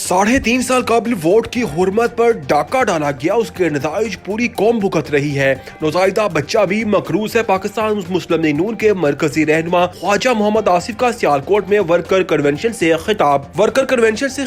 3.5 साल कबल वोट की हुर्मत पर डाका डाला गया, उसके नताइज पूरी कौम भुगत रही है। नौज़ायदा बच्चा भी मकरूज है। पाकिस्तान मुस्लिम लीग नून के मरकजी रहनुमा ख्वाजा मोहम्मद आसिफ का सियालकोट में वर्कर कन्वेंशन से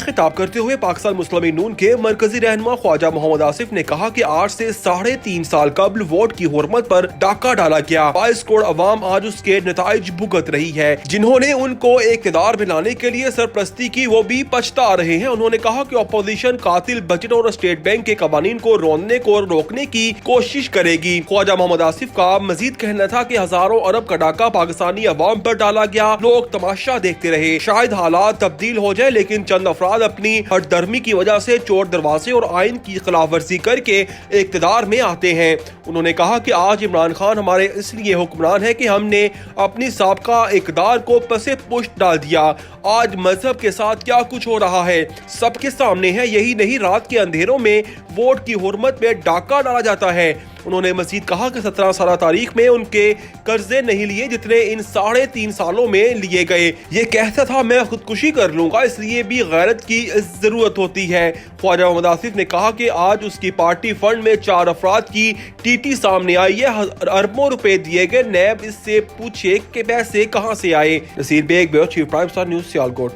खिताब करते हुए पाकिस्तान मुस्लिम लीग नून के मरकजी रहनुमा ख्वाजा मोहम्मद आसिफ ने कहा कि आज से 3.5 साल कबल वोट की हुर्मत पर डाका डाला गया। 22 करोड़ अवाम आज उसके नताइज भुगत रही है। जिन्होंने उनको इक़्तिदार में लाने के लिए सरपरस्ती की, वो भी पछता रहे हैं। उन्होंने कहा कि अपोजिशन कातिल बजट और स्टेट बैंक के कवानीन को रोकने की कोशिश करेगी। ख्वाजा मोहम्मद आसिफ का मजीद कहना था कि हजारों अरब का डाका पाकिस्तानी अवाम पर डाला गया। लोग तमाशा देखते रहे। शायद हालात तब्दील हो जाए, लेकिन चंद अफराद अपनी हठधर्मी की वजह से चोर दरवाजे और आइन की खिलाफ वर्जी करके इक़्तिदार में आते हैं। उन्होंने कहा कि आज इमरान खान हमारे इसलिए हुक्मरान है कि हमने अपनी साबका इक़्तिदार को पसे पुश्त डाल दिया। आज मजहब के साथ क्या कुछ हो रहा है सबके सामने है। यही नहीं, रात के अंधेरों में वोट की हुर्मत में डाका डाला जाता है। उन्होंने मजीद कहा कि 17 साल तारीख में उनके कर्जे नहीं लिए जितने इन 3.5 सालों में लिए गए। ये कहता था मैं खुदकुशी कर लूंगा, इसलिए भी गैरत की जरूरत होती है। ख्वाजा मोहम्मद आसिफ ने कहा कि आज उसकी पार्टी फंड में 4 अफराद की टीटी सामने आई है। अरबों रुपए दिए गए। नैब इससे पूछे कि पैसे कहां से आए। Nasir Baig, chief prime star news, Sialkot.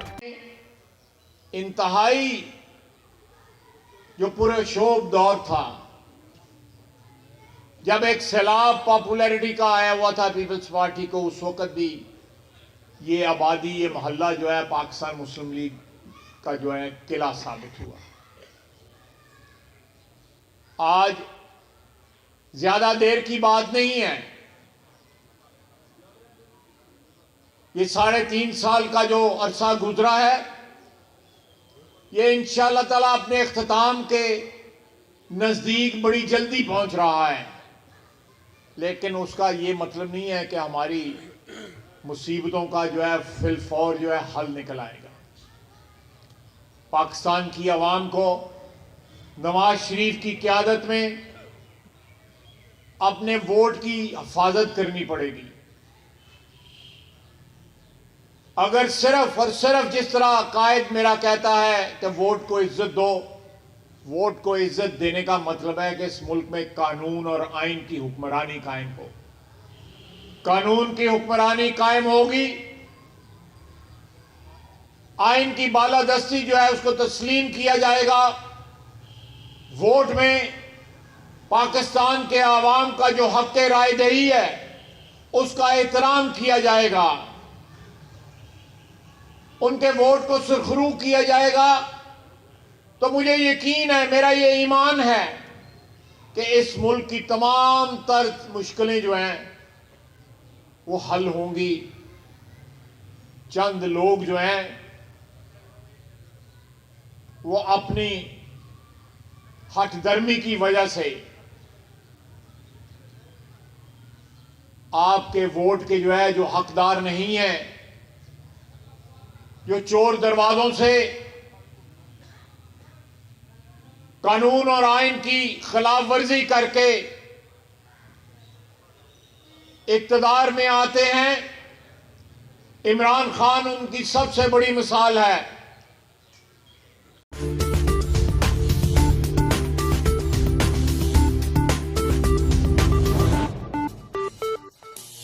इंतहाई जो पुरशोभ दौर था, जब एक सैलाब पॉपुलैरिटी का आया हुआ था पीपल्स पार्टी को, उस वक्त भी ये आबादी, ये मोहल्ला जो है पाकिस्तान मुस्लिम लीग का जो है किला साबित हुआ। आज ज्यादा देर की बात नहीं है। ये 3.5 साल का जो अरसा गुजरा है, ये इंशाअल्लाह ताला अपने इख्तिताम के नजदीक बड़ी जल्दी पहुंच रहा है। लेकिन उसका ये मतलब नहीं है कि हमारी मुसीबतों का जो है फिलफौर जो है हल निकल आएगा। पाकिस्तान की आवाम को नवाज शरीफ की क़यादत में अपने वोट की हिफाजत करनी पड़ेगी। अगर सिर्फ और सिर्फ जिस तरह कायद मेरा कहता है कि वोट को इज्जत दो, वोट को इज्जत देने का मतलब है कि इस मुल्क में कानून और आइन की हुक्मरानी कायम हो। कानून की हुक्मरानी कायम होगी, आइन की बालादस्ती जो है उसको तस्लीम किया जाएगा। वोट में पाकिस्तान के आवाम का जो हक राय दही है उसका एहतराम किया जाएगा, उनके वोट को सुरखरू किया जाएगा। तो मुझे यकीन है, मेरा ये ईमान है कि इस मुल्क की तमाम तर मुश्किलें जो हैं वो हल होंगी। चंद लोग जो हैं वो अपनी हठधर्मी की वजह से आपके वोट के जो हकदार नहीं है, जो चोर दरवाजों से कानून और आइन की खिलाफ वर्जी करके इक़्तिदार में आते हैं। इमरान खान उनकी सबसे बड़ी मिसाल है।